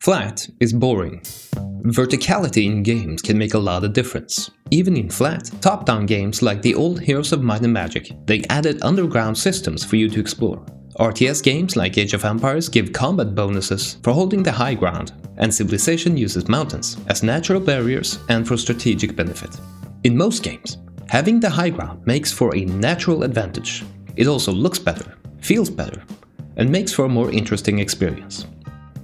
Flat is boring. Verticality in games can make a lot of difference. Even in flat, top-down games like the old Heroes of Might and Magic, they added underground systems for you to explore. RTS games like Age of Empires give combat bonuses for holding the high ground, and Civilization uses mountains as natural barriers and for strategic benefit. In most games, having the high ground makes for a natural advantage. It also looks better, feels better, and makes for a more interesting experience.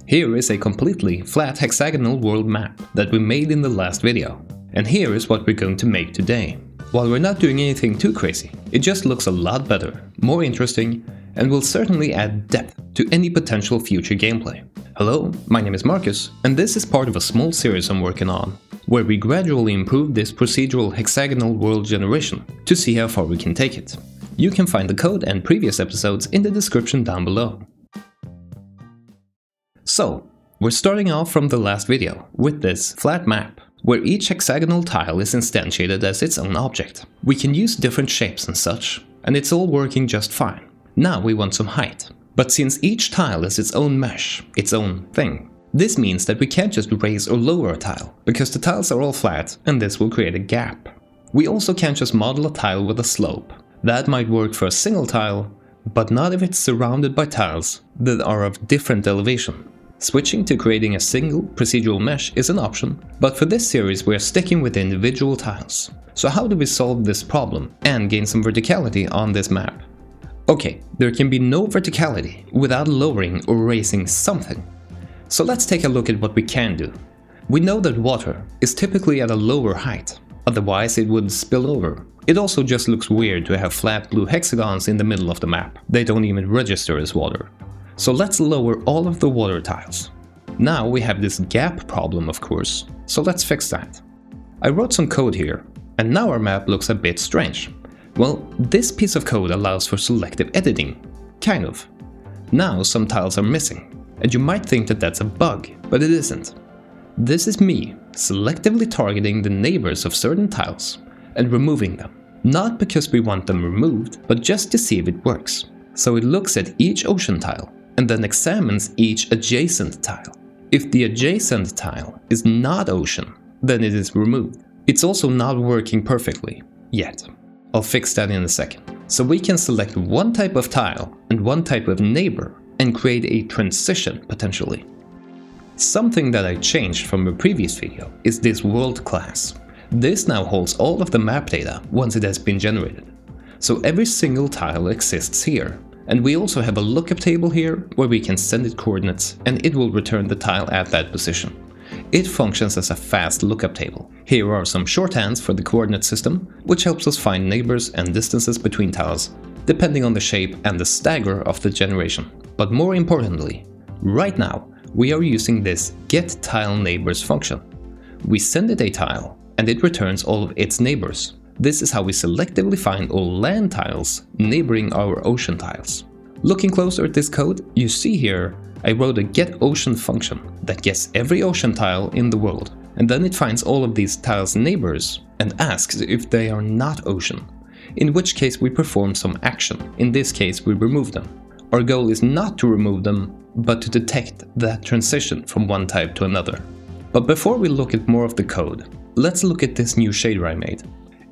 Here is a completely flat hexagonal world map that we made in the last video, and here is what we're going to make today. While we're not doing anything too crazy, it just looks a lot better, more interesting, and will certainly add depth to any potential future gameplay. Hello, my name is Marcus, and this is part of a small series I'm working on, where we gradually improve this procedural hexagonal world generation to see how far we can take it. You can find the code and previous episodes in the description down below. So, we're starting off from the last video with this flat map, where each hexagonal tile is instantiated as its own object. We can use different shapes and such, and it's all working just fine. Now we want some height. But since each tile is its own mesh, its own thing, this means that we can't just raise or lower a tile, because the tiles are all flat and this will create a gap. We also can't just model a tile with a slope. That might work for a single tile, but not if it's surrounded by tiles that are of different elevation. Switching to creating a single procedural mesh is an option, but for this series we are sticking with individual tiles. So how do we solve this problem and gain some verticality on this map? Okay, there can be no verticality without lowering or raising something. So let's take a look at what we can do. We know that water is typically at a lower height, otherwise it would spill over. It also just looks weird to have flat blue hexagons in the middle of the map. They don't even register as water. So let's lower all of the water tiles. Now we have this gap problem, of course, so let's fix that. I wrote some code here, and now our map looks a bit strange. Well, this piece of code allows for selective editing, kind of. Now some tiles are missing, and you might think that that's a bug, but it isn't. This is me selectively targeting the neighbors of certain tiles and removing them. Not because we want them removed, but just to see if it works. So it looks at each ocean tile and then examines each adjacent tile. If the adjacent tile is not ocean, then it is removed. It's also not working perfectly, yet. I'll fix that in a second. So we can select one type of tile and one type of neighbor and create a transition potentially. Something that I changed from a previous video is this world class. This now holds all of the map data once it has been generated. So every single tile exists here. And we also have a lookup table here where we can send it coordinates and it will return the tile at that position. It functions as a fast lookup table. Here are some shorthands for the coordinate system, which helps us find neighbors and distances between tiles, depending on the shape and the stagger of the generation. But more importantly, right now we are using this getTileNeighbors function. We send it a tile and it returns all of its neighbors. This is how we selectively find all land tiles neighboring our ocean tiles. Looking closer at this code, you see here I wrote a getOcean function that gets every ocean tile in the world, and then it finds all of these tiles' neighbors and asks if they are not ocean, in which case we perform some action. In this case we remove them. Our goal is not to remove them, but to detect that transition from one type to another. But before we look at more of the code, let's look at this new shader I made.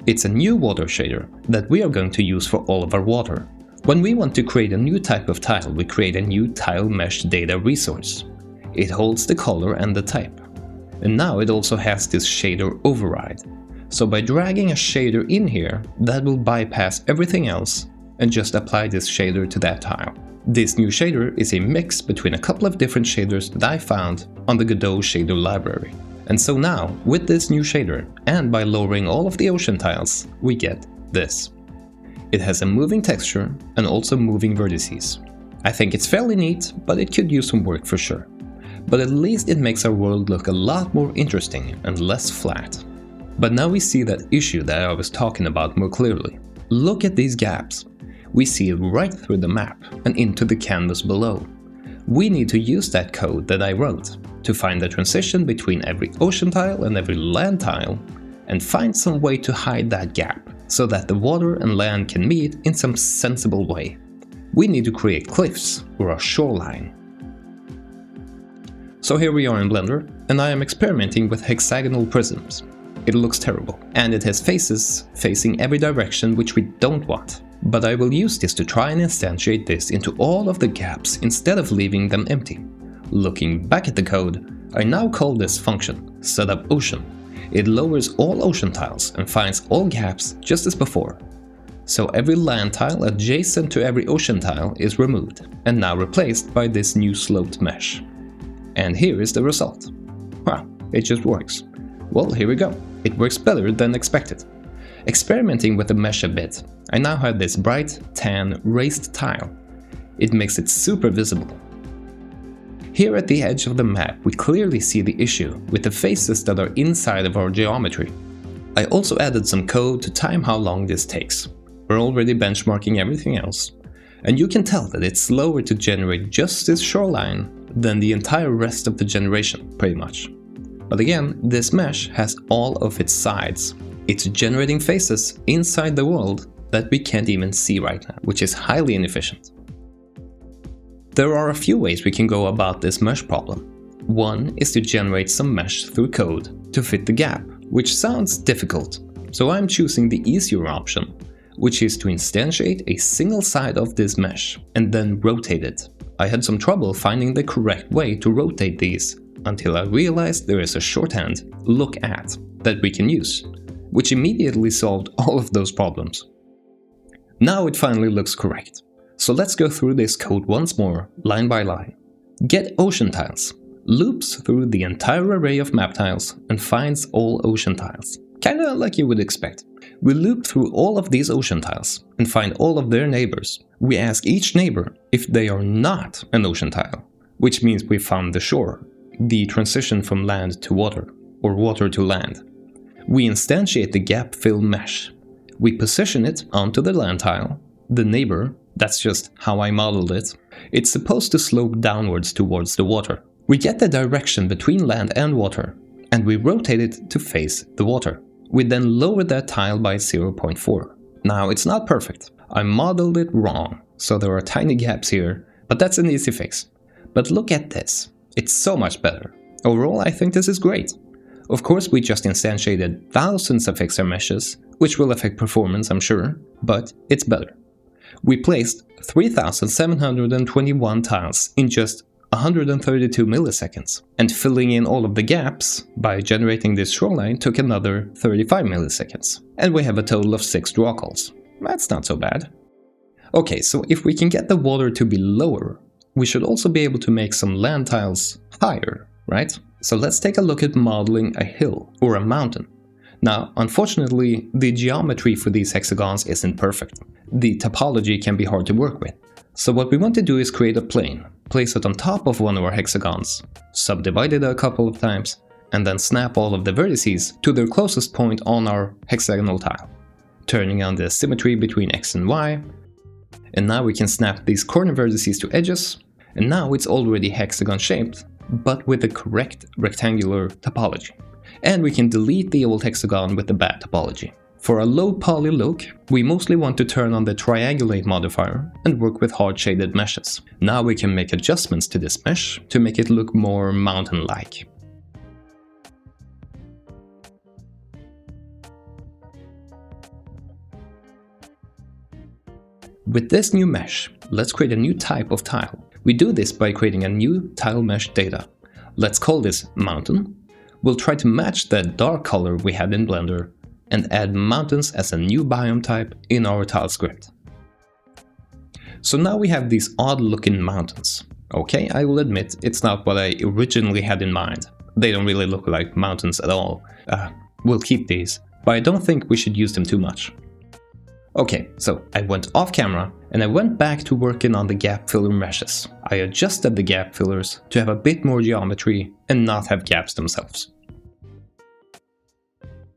It's a new water shader that we are going to use for all of our water. When we want to create a new type of tile, we create a new tile mesh data resource. It holds the color and the type. And now it also has this shader override. So by dragging a shader in here, that will bypass everything else and just apply this shader to that tile. This new shader is a mix between a couple of different shaders that I found on the Godot shader library. And so now, with this new shader, and by lowering all of the ocean tiles, we get this. It has a moving texture and also moving vertices. I think it's fairly neat, but it could use some work for sure. But at least it makes our world look a lot more interesting and less flat. But now we see that issue that I was talking about more clearly. Look at these gaps. We see it right through the map and into the canvas below. We need to use that code that I wrote to find the transition between every ocean tile and every land tile and find some way to hide that gap so that the water and land can meet in some sensible way. We need to create cliffs or a shoreline. So here we are in Blender, and I am experimenting with hexagonal prisms. It looks terrible, and it has faces facing every direction which we don't want. But I will use this to try and instantiate this into all of the gaps instead of leaving them empty. Looking back at the code, I now call this function setupOcean. It lowers all ocean tiles and finds all gaps just as before. So every land tile adjacent to every ocean tile is removed and now replaced by this new sloped mesh. And here is the result. Wow, it just works. Well, here we go. It works better than expected. Experimenting with the mesh a bit, I now have this bright, tan, raised tile. It makes it super visible. Here at the edge of the map, we clearly see the issue with the faces that are inside of our geometry. I also added some code to time how long this takes. We're already benchmarking everything else, and you can tell that it's slower to generate just this shoreline than the entire rest of the generation, pretty much. But again, this mesh has all of its sides. It's generating faces inside the world that we can't even see right now, which is highly inefficient. There are a few ways we can go about this mesh problem. One is to generate some mesh through code to fit the gap, which sounds difficult, so I'm choosing the easier option, which is to instantiate a single side of this mesh and then rotate it. I had some trouble finding the correct way to rotate these until I realized there is a shorthand, look at, that we can use, which immediately solved all of those problems. Now it finally looks correct. So let's go through this code once more, line by line. Get ocean tiles, loops through the entire array of map tiles and finds all ocean tiles. Kinda like you would expect. We loop through all of these ocean tiles and find all of their neighbors. We ask each neighbor if they are not an ocean tile, which means we found the shore, the transition from land to water, or water to land. We instantiate the gap fill mesh. We position it onto the land tile, the neighbor. That's just how I modeled it. It's supposed to slope downwards towards the water. We get the direction between land and water, and we rotate it to face the water. We then lower that tile by 0.4. Now, it's not perfect. I modeled it wrong, so there are tiny gaps here, but that's an easy fix. But look at this. It's so much better. Overall, I think this is great. Of course, we just instantiated thousands of extra meshes, which will affect performance, I'm sure, but it's better. We placed 3,721 tiles in just 132 milliseconds, and filling in all of the gaps by generating this shoreline took another 35 milliseconds, and we have a total of 6 draw calls. That's not so bad. Okay, so if we can get the water to be lower, we should also be able to make some land tiles higher, right? So let's take a look at modeling a hill or a mountain. Now, unfortunately, the geometry for these hexagons isn't perfect. The topology can be hard to work with. So what we want to do is create a plane, place it on top of one of our hexagons, subdivide it a couple of times, and then snap all of the vertices to their closest point on our hexagonal tile, turning on the symmetry between x and y. And now we can snap these corner vertices to edges, and now it's already hexagon shaped, but with the correct rectangular topology. And we can delete the old hexagon with the bad topology. For a low poly look, we mostly want to turn on the triangulate modifier and work with hard shaded meshes. Now we can make adjustments to this mesh to make it look more mountain-like. With this new mesh, let's create a new type of tile. We do this by creating a new tile mesh data. Let's call this mountain. We'll try to match that dark color we had in Blender and add mountains as a new biome type in our tile script. So now we have these odd looking mountains. Okay, I will admit it's not what I originally had in mind. They don't really look like mountains at all. We'll keep these, but I don't think we should use them too much. Okay, so I went off camera and I went back to working on the gap filler meshes. I adjusted the gap fillers to have a bit more geometry and not have gaps themselves.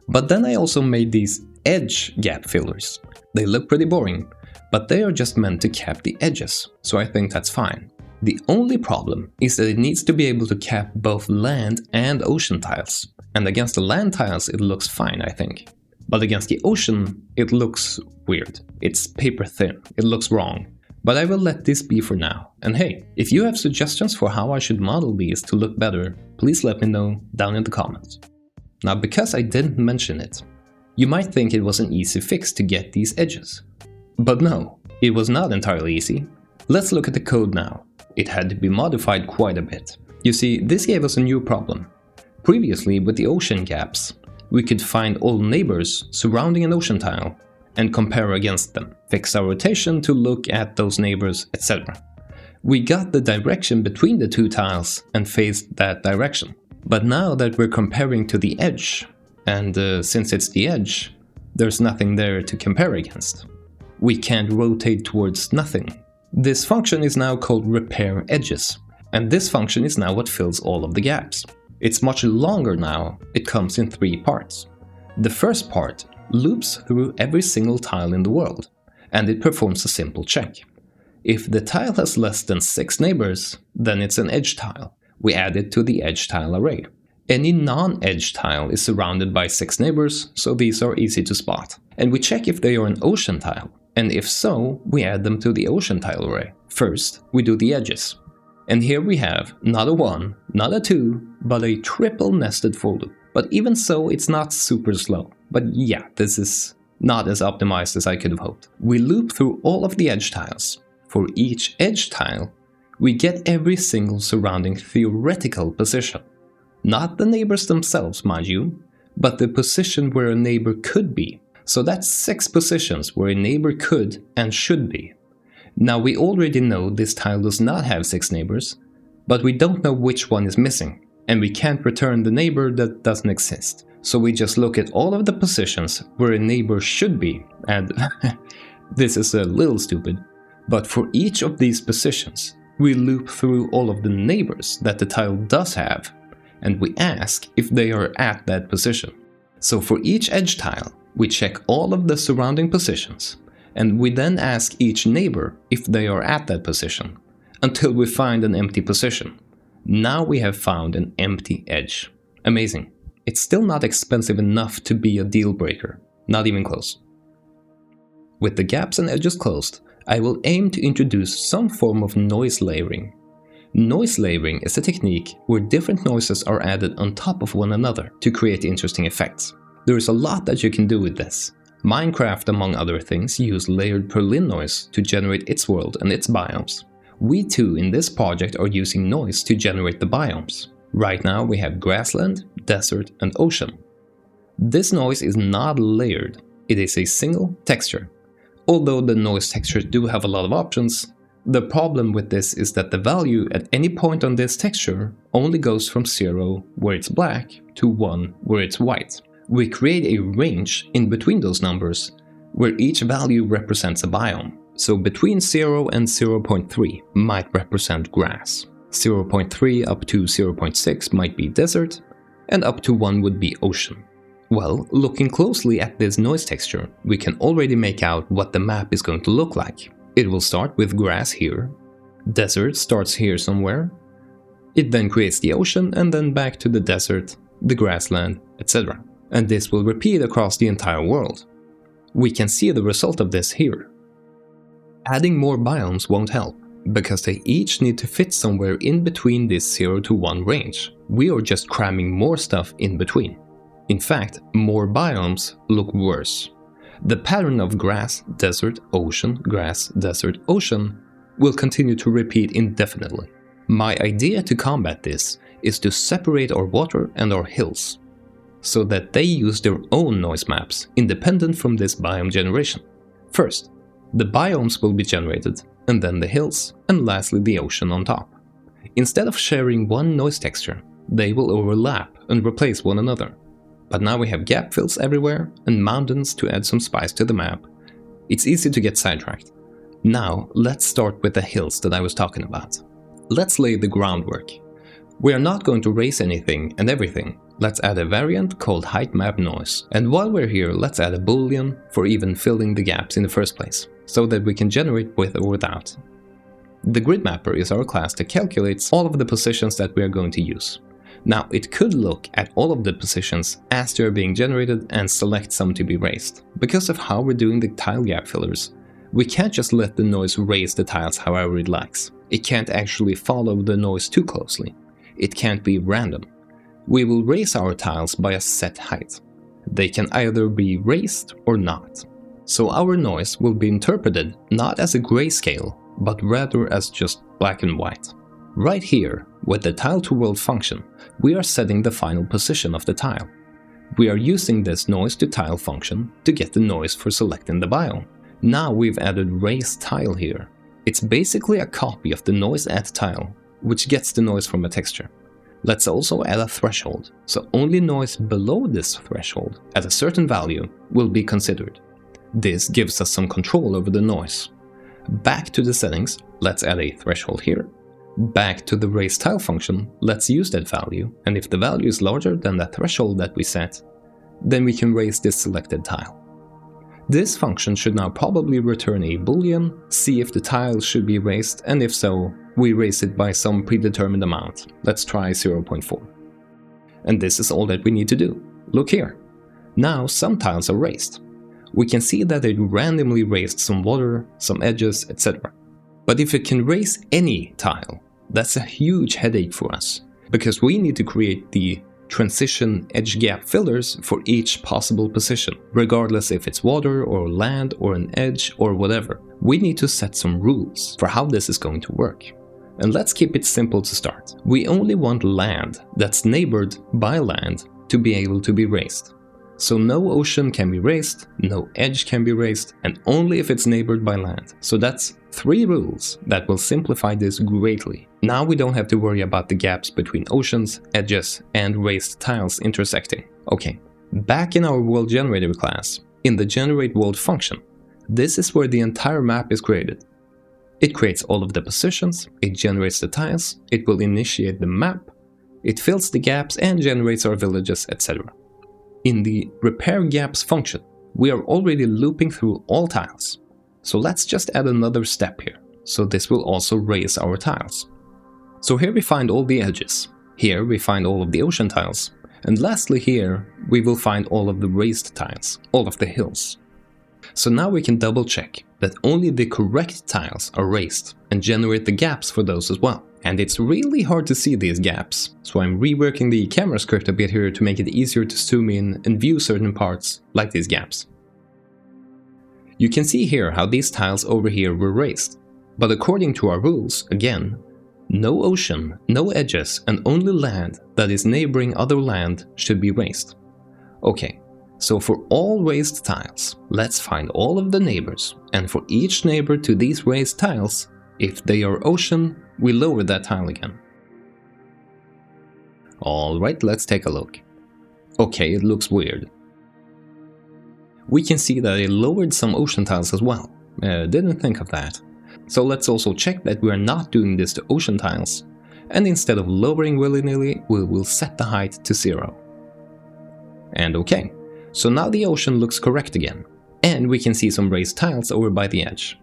But then I also made these edge gap fillers. They look pretty boring, but they are just meant to cap the edges, so I think that's fine. The only problem is that it needs to be able to cap both land and ocean tiles. And against the land tiles it looks fine, I think. But against the ocean, it looks weird. It's paper thin. It looks wrong. But I will let this be for now. And hey, if you have suggestions for how I should model these to look better, please let me know down in the comments. Now, because I didn't mention it, you might think it was an easy fix to get these edges. But no, it was not entirely easy. Let's look at the code now. It had to be modified quite a bit. You see, this gave us a new problem. Previously, with the ocean gaps, we could find all neighbors surrounding an ocean tile and compare against them, fix our rotation to look at those neighbors, etc. We got the direction between the two tiles and faced that direction. But now that we're comparing to the edge, and since it's the edge, there's nothing there to compare against. We can't rotate towards nothing. This function is now called repair edges, and this function is now what fills all of the gaps. It's much longer now. It comes in 3 parts. The first part loops through every single tile in the world, and it performs a simple check. If the tile has less than 6 neighbors, then it's an edge tile. We add it to the edge tile array. Any non-edge tile is surrounded by 6 neighbors, so these are easy to spot. And we check if they are an ocean tile, and if so, we add them to the ocean tile array. First, we do the edges. And here we have not a 1, not a 2, but a triple nested for loop. But even so, it's not super slow. But yeah, this is not as optimized as I could have hoped. We loop through all of the edge tiles. For each edge tile, we get every single surrounding theoretical position. Not the neighbors themselves, mind you, but the position where a neighbor could be. So that's 6 positions where a neighbor could and should be. Now we already know this tile does not have 6 neighbors, but we don't know which one is missing, and we can't return the neighbor that doesn't exist. So we just look at all of the positions where a neighbor should be, and this is a little stupid, but for each of these positions, we loop through all of the neighbors that the tile does have, and we ask if they are at that position. So for each edge tile, we check all of the surrounding positions, and we then ask each neighbor if they are at that position, until we find an empty position. Now we have found an empty edge. Amazing. It's still not expensive enough to be a deal breaker, not even close. With the gaps and edges closed, I will aim to introduce some form of noise layering. Noise layering is a technique where different noises are added on top of one another to create interesting effects. There is a lot that you can do with this. Minecraft, among other things, use layered Berlin noise to generate its world and its biomes. We too in this project are using noise to generate the biomes. Right now we have grassland, desert and ocean. This noise is not layered, it is a single texture. Although the noise textures do have a lot of options, the problem with this is that the value at any point on this texture only goes from 0 where it's black to 1 where it's white. We create a range in between those numbers where each value represents a biome. So between 0 and 0.3 might represent grass. 0.3 up to 0.6 might be desert, and up to 1 would be ocean. Well, looking closely at this noise texture, we can already make out what the map is going to look like. It will start with grass here, desert starts here somewhere, it then creates the ocean and then back to the desert, the grassland, etc. And this will repeat across the entire world. We can see the result of this here. Adding more biomes won't help, because they each need to fit somewhere in between this 0 to 1 range. We are just cramming more stuff in between. In fact, more biomes look worse. The pattern of grass, desert, ocean, grass, desert, ocean will continue to repeat indefinitely. My idea to combat this is to separate our water and our hills, so that they use their own noise maps independent from this biome generation. First, the biomes will be generated, and then the hills, and lastly the ocean on top. Instead of sharing one noise texture, they will overlap and replace one another. But now we have gap fills everywhere and mountains to add some spice to the map. It's easy to get sidetracked. Now let's start with the hills that I was talking about. Let's lay the groundwork. We are not going to raise anything and everything. Let's add a variant called height map noise. And while we're here, let's add a boolean for even filling the gaps in the first place, so that we can generate with or without. The grid mapper is our class that calculates all of the positions that we are going to use. Now, it could look at all of the positions as they are being generated and select some to be raised. Because of how we're doing the tile gap fillers, We can't just let the noise raise the tiles however it likes. It can't actually follow the noise too closely. It can't be random. We will raise our tiles by a set height. They can either be raised or not. So our noise will be interpreted not as a grayscale, but rather as just black and white. Right here, with the tile-to-world function, we are setting the final position of the tile. We are using this noise-to-tile function to get the noise for selecting the biome. Now we've added raised tile here. It's basically a copy of the noise at tile, which gets the noise from a texture. Let's also add a threshold, so only noise below this threshold at a certain value will be considered. This gives us some control over the noise. Back to the settings, let's add a threshold here. Back to the raise tile function, let's use that value, and if the value is larger than the threshold that we set, then we can raise this selected tile. This function should now probably return a boolean, see if the tile should be raised, and if so, we raise it by some predetermined amount. Let's try 0.4. And this is all that we need to do. Look here. Now some tiles are raised. We can see that it randomly raised some water, some edges, etc. But if it can raise any tile, that's a huge headache for us, because we need to create the transition edge gap fillers for each possible position, regardless if it's water or land or an edge or whatever. We need to set some rules for how this is going to work. And let's keep it simple to start. We only want land that's neighbored by land to be able to be raised. So no ocean can be raised, no edge can be raised, and only if it's neighbored by land. So that's 3 rules that will simplify this greatly. Now we don't have to worry about the gaps between oceans, edges, and raised tiles intersecting. Okay, back in our world generator class, in the generate world function, this is where the entire map is created. It creates all of the positions, it generates the tiles, it will initiate the map, it fills the gaps and generates our villages, etc. In the repair gaps function, we are already looping through all tiles. So let's just add another step here. So this will also raise our tiles. So here we find all the edges. Here we find all of the ocean tiles. And lastly here, we will find all of the raised tiles, all of the hills. So now we can double check that only the correct tiles are raised and generate the gaps for those as well. And it's really hard to see these gaps, so I'm reworking the camera script a bit here to make it easier to zoom in and view certain parts, like these gaps. You can see here how these tiles over here were raised, but according to our rules, again, no ocean, no edges, and only land that is neighboring other land should be raised. Okay, so for all raised tiles, let's find all of the neighbors, and for each neighbor to these raised tiles, if they are ocean, we lower that tile again. Alright, let's take a look. Okay, it looks weird. We can see that it lowered some ocean tiles as well. Didn't think of that. So let's also check that we are not doing this to ocean tiles, and instead of lowering willy-nilly, we will set the height to 0. And okay, so now the ocean looks correct again, and we can see some raised tiles over by the edge,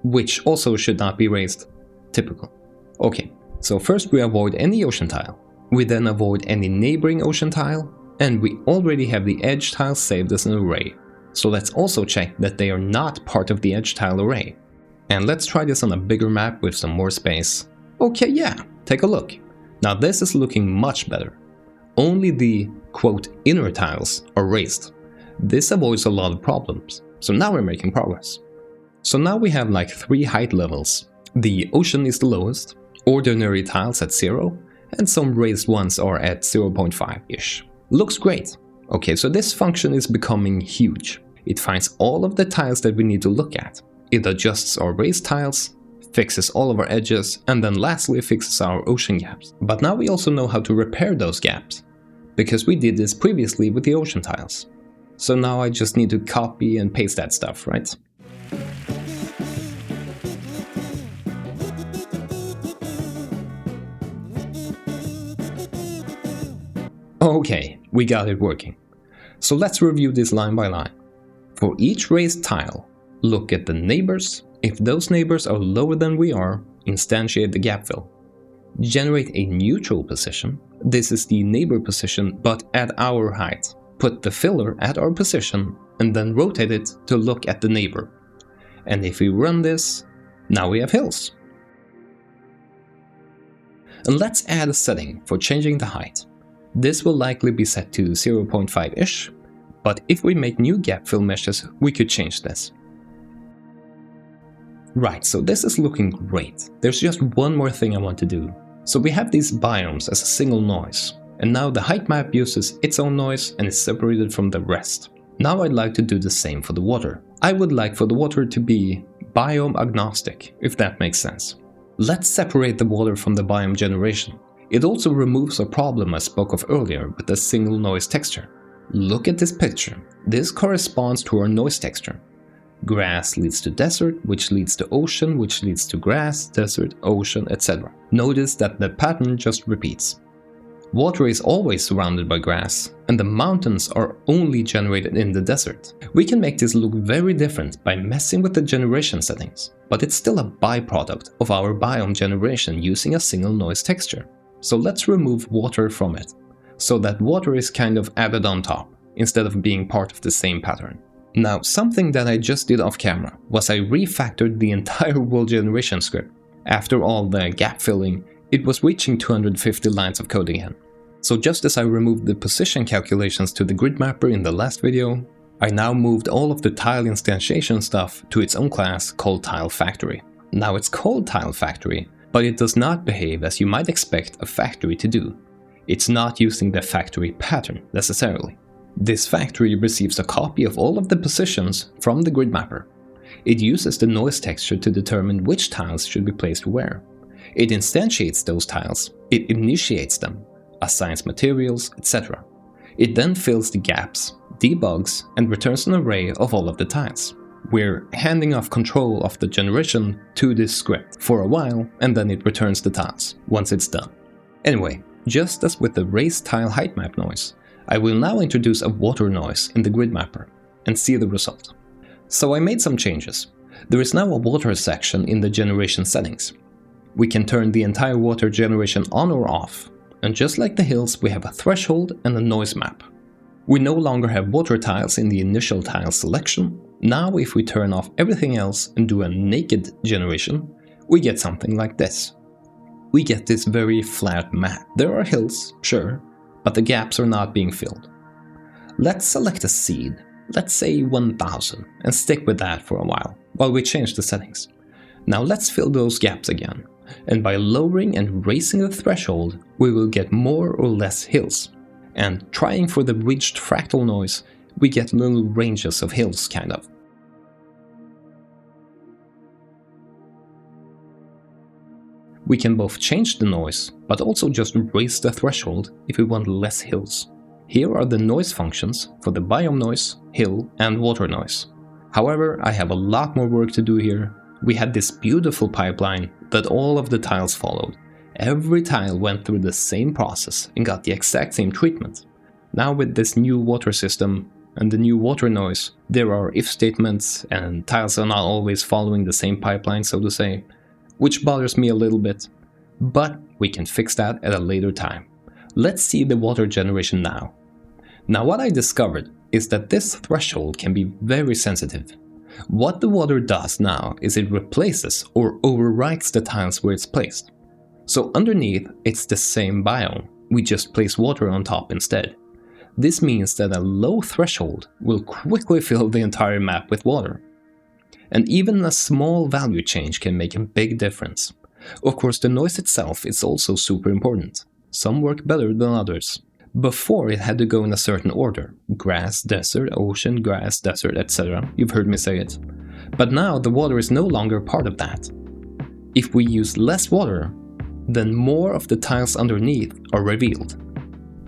which also should not be raised. Typical. Okay, so first we avoid any ocean tile, we then avoid any neighboring ocean tile, and we already have the edge tiles saved as an array. So let's also check that they are not part of the edge tile array. And let's try this on a bigger map with some more space. Okay, yeah, take a look. Now this is looking much better. Only the, quote, inner tiles are raised. This avoids a lot of problems, so now we're making progress. So now we have like 3 height levels. The ocean is the lowest, ordinary tiles at 0, and some raised ones are at 0.5-ish. Looks great. Okay, so this function is becoming huge. It finds all of the tiles that we need to look at. It adjusts our raised tiles, fixes all of our edges, and then lastly fixes our ocean gaps. But now we also know how to repair those gaps, because we did this previously with the ocean tiles. So now I just need to copy and paste that stuff, right? Okay, we got it working. So let's review this line by line. For each raised tile, look at the neighbors. If those neighbors are lower than we are, instantiate the gap fill. Generate a neutral position. This is the neighbor position, but at our height. Put the filler at our position, and then rotate it to look at the neighbor. And if we run this, now we have hills. And let's add a setting for changing the height. This will likely be set to 0.5-ish, but if we make new gap fill meshes, we could change this. Right, so this is looking great. There's just one more thing I want to do. So we have these biomes as a single noise, and now the height map uses its own noise and is separated from the rest. Now I'd like to do the same for the water. I would like for the water to be biome agnostic, if that makes sense. Let's separate the water from the biome generation. It also removes a problem I spoke of earlier with the single noise texture. Look at this picture. This corresponds to our noise texture. Grass leads to desert, which leads to ocean, which leads to grass, desert, ocean, etc. Notice that the pattern just repeats. Water is always surrounded by grass, and the mountains are only generated in the desert. We can make this look very different by messing with the generation settings, but it's still a byproduct of our biome generation using a single noise texture. So let's remove water from it, so that water is kind of added on top, instead of being part of the same pattern. Now, something that I just did off camera was I refactored the entire world generation script. After all the gap filling, it was reaching 250 lines of code again. So just as I removed the position calculations to the grid mapper in the last video, I now moved all of the tile instantiation stuff to its own class called Tile Factory. Now it's called Tile Factory, but it does not behave as you might expect a factory to do. It's not using the factory pattern necessarily. This factory receives a copy of all of the positions from the grid mapper. It uses the noise texture to determine which tiles should be placed where. It instantiates those tiles, it initiates them, assigns materials, etc. It then fills the gaps, debugs, and returns an array of all of the tiles. We're handing off control of the generation to this script for a while, and then it returns the tiles once it's done. Anyway, just as with the raised tile height map noise, I will now introduce a water noise in the grid mapper and see the result. So I made some changes. There is now a water section in the generation settings. We can turn the entire water generation on or off, and just like the hills, we have a threshold and a noise map. We no longer have water tiles in the initial tile selection. Now if we turn off everything else and do a naked generation, we get something like this. We get this very flat map. There are hills, sure, but the gaps are not being filled. Let's select a seed, let's say 1000, and stick with that for a while we change the settings. Now let's fill those gaps again, and by lowering and raising the threshold, we will get more or less hills. And trying for the ridged fractal noise, we get little ranges of hills, kind of. We can both change the noise, but also just raise the threshold if we want less hills. Here are the noise functions for the biome noise, hill, and water noise. However, I have a lot more work to do here. We had this beautiful pipeline that all of the tiles followed. Every tile went through the same process and got the exact same treatment. Now with this new water system and the new water noise, there are if statements and tiles are not always following the same pipeline, so to say, which bothers me a little bit, but we can fix that at a later time. Let's see the water generation now. Now what I discovered is that this threshold can be very sensitive. What the water does now is it replaces or overwrites the tiles where it's placed. So underneath it's the same biome, we just place water on top instead. This means that a low threshold will quickly fill the entire map with water. And even a small value change can make a big difference. Of course, the noise itself is also super important. Some work better than others. Before it had to go in a certain order. Grass, desert, ocean, grass, desert, etc. You've heard me say it. But now the water is no longer part of that. If we use less water, then more of the tiles underneath are revealed.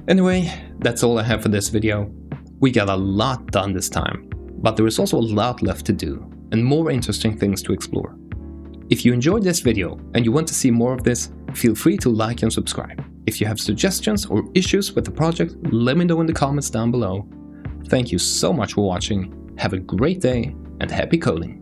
Anyway, that's all I have for this video. We got a lot done this time, but there is also a lot left to do, and more interesting things to explore. If you enjoyed this video and you want to see more of this, feel free to like and subscribe. If you have suggestions or issues with the project, let me know in the comments down below. Thank you so much for watching, have a great day, and happy coding!